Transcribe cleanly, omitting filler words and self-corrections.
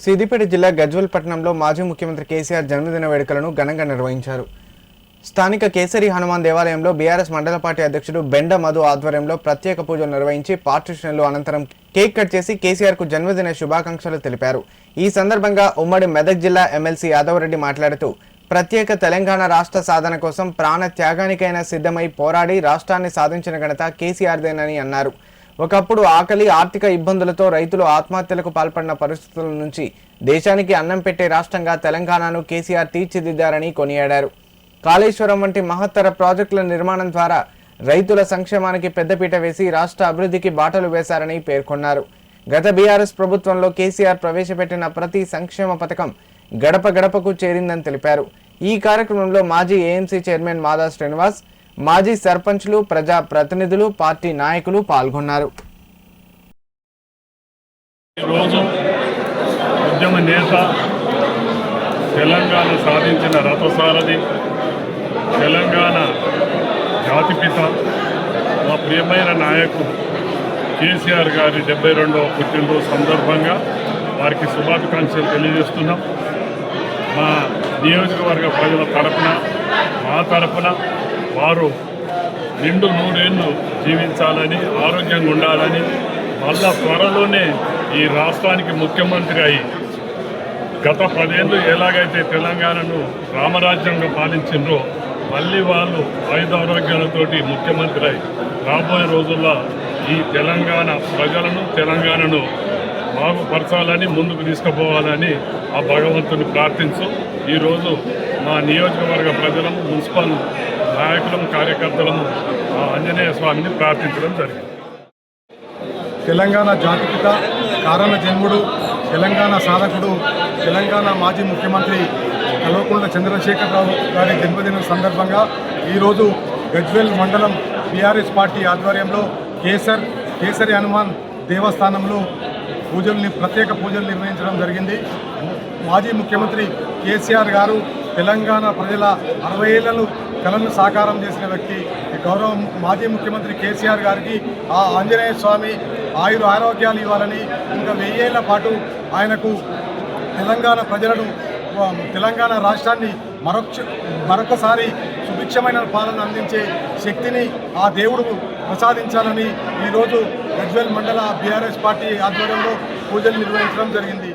సిద్దిపేట జిల్లా గజ్వేల్ పట్టణంలో మాజీ ముఖ్యమంత్రి కేసీఆర్ జన్మదిన వేడుకలను ఘనంగా నిర్వహించారు. స్థానిక కేసరి హనుమాన్ దేవాలయంలో బీఆర్ఎస్ మండల పార్టీ అధ్యక్షుడు బెండ మధు ఆధ్వర్యంలో ప్రత్యేక పూజలు నిర్వహించి పార్టీ శ్రేణులు అనంతరం కేక్ కట్ చేసి కేసీఆర్ కు జన్మదిన శుభాకాంక్షలు తెలిపారు. ఈ సందర్భంగా ఉమ్మడి మెదక్ జిల్లా ఎమ్మెల్సీ యాదవరెడ్డి మాట్లాడుతూ ప్రత్యేక తెలంగాణ రాష్ట్ర సాధన కోసం ప్రాణ త్యాగానికైనా సిద్ధమై పోరాడి రాష్ట్రాన్ని సాధించిన ఘనత కేసీఆర్దేనని అన్నారు. ఒకప్పుడు ఆకలి ఆర్థిక ఇబ్బందులతో రైతులు ఆత్మహత్యలకు పాల్పడిన పరిస్థితుల నుంచి దేశానికి అన్నం పెట్టే రాష్ట్రంగా తెలంగాణను కేసీఆర్ తీర్చిదిద్దారని కొనియాడారు. కాళేశ్వరం వంటి మహత్తర ప్రాజెక్టుల నిర్మాణం ద్వారా రైతుల సంక్షేమానికి పెద్దపీట వేసి రాష్ట్ర అభివృద్ధికి బాటలు వేశారని పేర్కొన్నారు. గత బీఆర్ఎస్ ప్రభుత్వంలో కేసీఆర్ ప్రవేశపెట్టిన ప్రతి సంక్షేమ పథకం గడప గడపకు చేరిందని తెలిపారు. ఈ కార్యక్రమంలో మాజీ ఏఎంసీ చైర్మన్ మాదా శ్రీనివాస్, మాజీ సర్పంచ్లు, ప్రజా ప్రతినిధులు, పార్టీ నాయకులు పాల్గొన్నారు. ఈరోజు ఉద్యమ నేత, తెలంగాణ సాధించిన రథసారథి, తెలంగాణ జాతిపిత, మా ప్రియమైన నాయకుడు కేసీఆర్ గారి 72వ పుట్టినరోజు సందర్భంగా వారికి శుభాకాంక్షలు తెలియజేస్తున్నాం. మా నియోజకవర్గ ప్రజల తరపున, మా తరపున వారు నిండు 100 ఏళ్ళు జీవించాలని, ఆరోగ్యంగా ఉండాలని, మళ్ళా త్వరలోనే ఈ రాష్ట్రానికి ముఖ్యమంత్రి అయి గత 10 ఏళ్ళు ఎలాగైతే తెలంగాణను రామరాజ్యంగా పాలించిండ్రో మళ్ళీ వాళ్ళు ఆయుధారోగ్యాలతోటి ముఖ్యమంత్రి అయి రాబోయే రోజుల్లో ఈ తెలంగాణ ప్రజలను, తెలంగాణను బాగుపరచాలని, ముందుకు తీసుకుపోవాలని ఆ భగవంతుని ప్రార్థించు. ఈరోజు మా నియోజకవర్గ ప్రజలను, మున్సిపల్ నాయకులను, కార్యకర్తలను ఆంజనేయ స్వామిని ప్రార్థించడం జరిగింది. తెలంగాణ జాతిపిత, కారణ జన్ముడు, తెలంగాణ సాధకుడు, తెలంగాణ మాజీ ముఖ్యమంత్రి కల్వకుంట్ల చంద్రశేఖరరావు గారి జన్మదినం సందర్భంగా ఈరోజు గజ్వేల్ మండలం బీఆర్ఎస్ పార్టీ ఆధ్వర్యంలో కేసరి హనుమాన్ దేవస్థానంలో ప్రత్యేక పూజలు నిర్వహించడం జరిగింది. మాజీ ముఖ్యమంత్రి కేసీఆర్ గారు తెలంగాణ ప్రజల 60 ఏళ్లను కలను సాకారం చేసిన వ్యక్తి. గౌరవ మాజీ ముఖ్యమంత్రి కేసీఆర్ గారికి ఆ ఆంజనేయ స్వామి ఆరోగ్యాలు ఇవ్వాలని, ఇంకా 1000 ఏళ్ల పాటు ఆయనకు తెలంగాణ ప్రజలను, తెలంగాణ రాష్ట్రాన్ని మరొకసారి సుభిక్షమైన పాలన అందించే శక్తిని ఆ దేవుడు ప్రసాదించాలని ఈరోజు గజ్వేల్ మండల బీఆర్ఎస్ పార్టీ ఆధ్వర్యంలో పూజలు నిర్వహించడం జరిగింది.